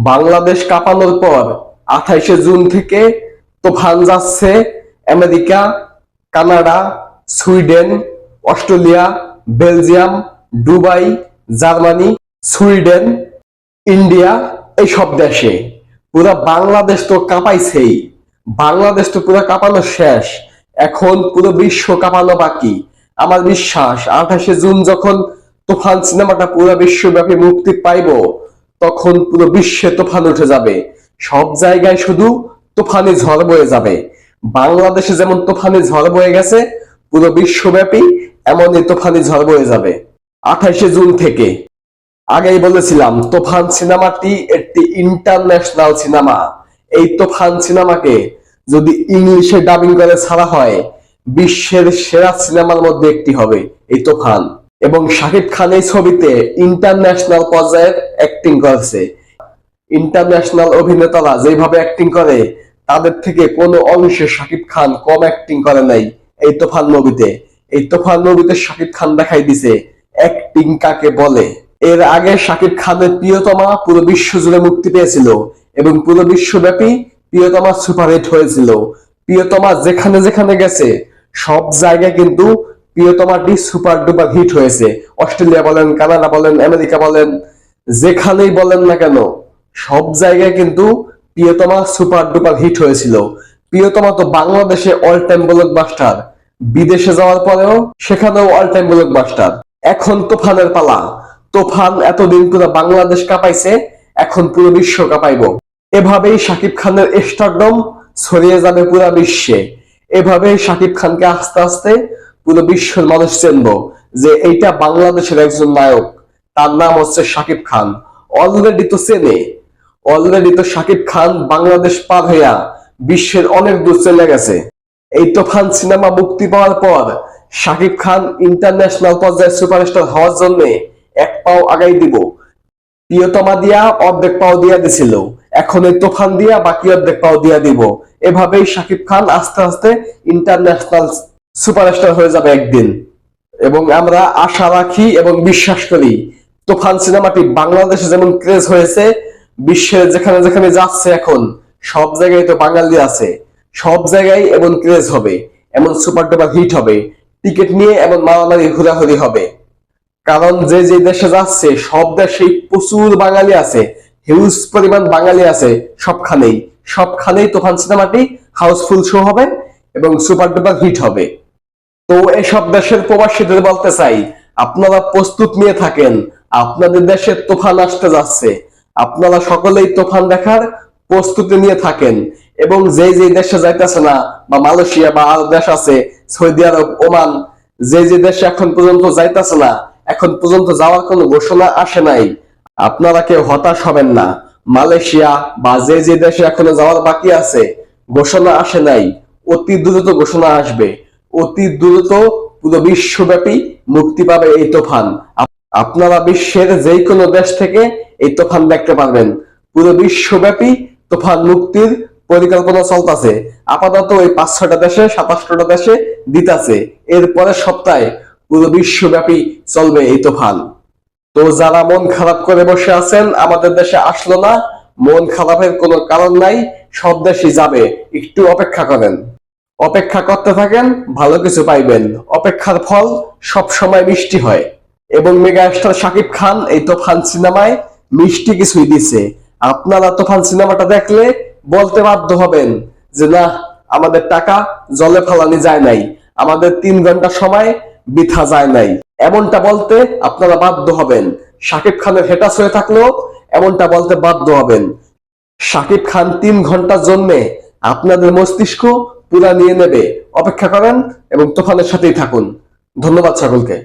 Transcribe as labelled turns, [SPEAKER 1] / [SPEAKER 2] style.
[SPEAKER 1] বাংলাদেশ কাঁপানোর পর 28শে জুন থেকে তুফান যাচ্ছে America, Canada, Sweden, Australia, Belgium, Dubai, Germany, Sweden, India এইসব দেশে। পুরা বাংলাদেশ তো কাঁপাইছেই, বাংলাদেশ তো পুরো কাঁপানো শেষ, এখন পুরো বিশ্ব কাঁপানো বাকি। আমার বিশ্বাস 28শে জুন যখন তুফান সিনেমাটা পুরো বিশ্বব্যাপী মুক্তি পাইব, তখন পুরো বিশ্বে তুফান উঠে যাবে, সব জায়গায় শুধু তুফানি ঝড় বয়ে যাবে। বাংলাদেশে যেমন তুফানি ঝড় বয়ে গেছে, পুরো বিশ্বব্যাপী এমনই তুফানি ঝড় বয়ে যাবে 28শে জুন থেকে। আগেই বলেছিলাম তুফান সিনেমাটি একটি ইন্টারন্যাশনাল সিনেমা। এই তুফান সিনেমাকে যদি ইংলিশে ডাবিং করে ছাড়া হয়, বিশ্বের সেরা সিনেমার মধ্যে একটি হবে এই তুফান। এবং শাকিব খান এই ছবিতে ইন্টারন্যাশনাল পর্যায়ের অ্যাক্টিং করেছে। ইন্টারন্যাশনাল অভিনেতারা যেভাবে অ্যাক্টিং করে, তাদের থেকে কোনো অংশে শাকিব খান কম অ্যাক্টিং করে নাই এই তুফান মুভিতে। এই তুফান মুভিতে শাকিব খান দেখাই দিছে অ্যাক্টিং কাকে বলে। এর আগে শাকিব খানের প্রিয়তমা পুরো বিশ্ব জুড়ে মুক্তি পেয়েছিল এবং পুরো বিশ্বব্যাপী প্রিয়তমা সুপারহিট হয়েছিল। প্রিয়তমা যেখানে যেখানে গেছে, সব জায়গায় কিন্তু প্রিয়তমাটি সুপার ডুপার হিট হয়েছে। অস্ট্রেলিয়া বলেন, কানাডা বলেন, আমেরিকা বলেন, যেখানেই বলেন না কেন, সব জায়গায় কিন্তু প্রিয়তমা সুপার ডুপার হিট হয়েছিল। প্রিয়তমা তো বাংলাদেশে অল টাইম ব্লকবাস্টার, বিদেশে যাওয়ার পরেও সেখানেও অল টাইম ব্লকবাস্টার। এখন তুফানের পালা। তুফান এতদিন পুরো বাংলাদেশ কাঁপাইছে, এখন পুরো বিশ্ব কাঁপাইব। এভাবেই শাকিব খানের স্টারডম ছড়িয়ে যাবে পুরো বিশ্বে। এভাবেই শাকিব খানকে আস্তে আস্তে পুরো বিশ্বের মানুষ চিনবো যে এইটা বাংলাদেশের একজন নায়ক, তার নাম হচ্ছে শাকিব খান। অলরেডি তো চেনে, অলরেডি তো শাকিব খান বাংলাদেশ পার হইয়া বিশ্বের অনেক দূর চলে গেছে। এই তুফান সিনেমা মুক্তি পাওয়ার পর শাকিব খান ইন্টারন্যাশনাল পর্যায়ে সুপারস্টার হওয়ার জন্য এক পাও আগাই দিব। প্রিয়তমা দিয়া অর্ধেক পাও দিয়া দিছিল, এখন এই তুফান দিয়া বাকি অর্ধেক পাও দিয়া দিব। এভাবেই শাকিব খান আস্তে আস্তে ইন্টারন্যাশনাল সুপারস্টার হয়ে যাবে একদিন। এবং আমরা আশা রাখি এবং বিশ্বাস করি তুফান সিনেমাটি বাংলাদেশে যেমন ক্রেজ হয়েছে, বিশ্বের যেখানে যেখানে যাচ্ছে এখন সব জায়গায় তো বাঙালি আছে, সব জায়গায় এমন ক্রেজ হবে, এমন সুপার ডুপার হিট হবে, টিকিট নিয়ে এমন মারামারি হুড়াহুড়ি হবে। কারণ যে যে দেশে যাচ্ছে, সব দেশেই প্রচুর বাঙালি আছে, হিউজ পরিমাণ বাঙালি আছে। সবখানেই সবখানেই তুফান সিনেমাটি হাউসফুল শো হবে এবং সুপার ডুপার হিট হবে। তো এসব দেশের প্রবাসীদের বলতে চাই, আপনারা প্রস্তুত নিয়ে থাকেন, আপনাদের দেশে তুফান আসতে যাচ্ছে। আপনারা সকলেই তুফান দেখার প্রস্তুতি নিয়ে থাকেন। এবং যে যে দেশে যাইতেছে না, বা মালয়েশিয়া বা আরো দেশ আছে, সৌদি আরব, ওমান, যে যে দেশে এখন পর্যন্ত যাইতেছে না, এখন পর্যন্ত যাওয়ার কোনো ঘোষণা আসে নাই, আপনারা কেউ হতাশ হবেন না। মালয়েশিয়া বা যে যে দেশে এখনো যাওয়ার বাকি আছে, ঘোষণা আসে নাই, অতি দ্রুত ঘোষণা আসবে। অতি দ্রুত পুরো বিশ্বব্যাপী মুক্তি পাবে এই তুফান। আপনারা বিশ্বের যে কোনো দেশ থেকে এই তুফান দেখতে পারবেন। পুরো বিশ্বব্যাপী তুফান মুক্তির পরিকল্পনা চলতেছে। আপাতত ওই 5-6টা দেশে, 27টা দেশে দিতেছে। এরপরের সপ্তাহে পুরো বিশ্বব্যাপী চলবে এই তুফান। তো যারা মন খারাপ করে বসে আছেন আমাদের দেশে আসলো না, মন খারাপের কোনো কারণ নাই, সব দেশই যাবে, একটু অপেক্ষা করেন। অপেক্ষা করতে থাকেন, ভালো কিছু পাইবেন। অপেক্ষার ফল সব সময় মিষ্টি হয়। এবং মেগা স্টার শাকিব খান এই তুফান সিনেমায় মিষ্টি কিছুই দিছে। আপনারা তুফান সিনেমাটা দেখলে বলতে বাধ্য হবেন যে না, আমাদের টাকা জলে ফেলানি যায় নাই, আমাদের 3 ঘন্টা সময় বৃথা যায় নাই। এমনটা বলতে আপনারা বাধ্য হবেন। শাকিব খানের হেটাস হয়ে থাকলেও এমনটা বলতে বাধ্য হবেন। শাকিব খান 3 ঘন্টার জন্য আপনাদের মস্তিষ্ক পুরা নিয়ে নেবে। অপেক্ষা করেন এবং তুফানের সাথেই থাকুন। ধন্যবাদ সকলকে।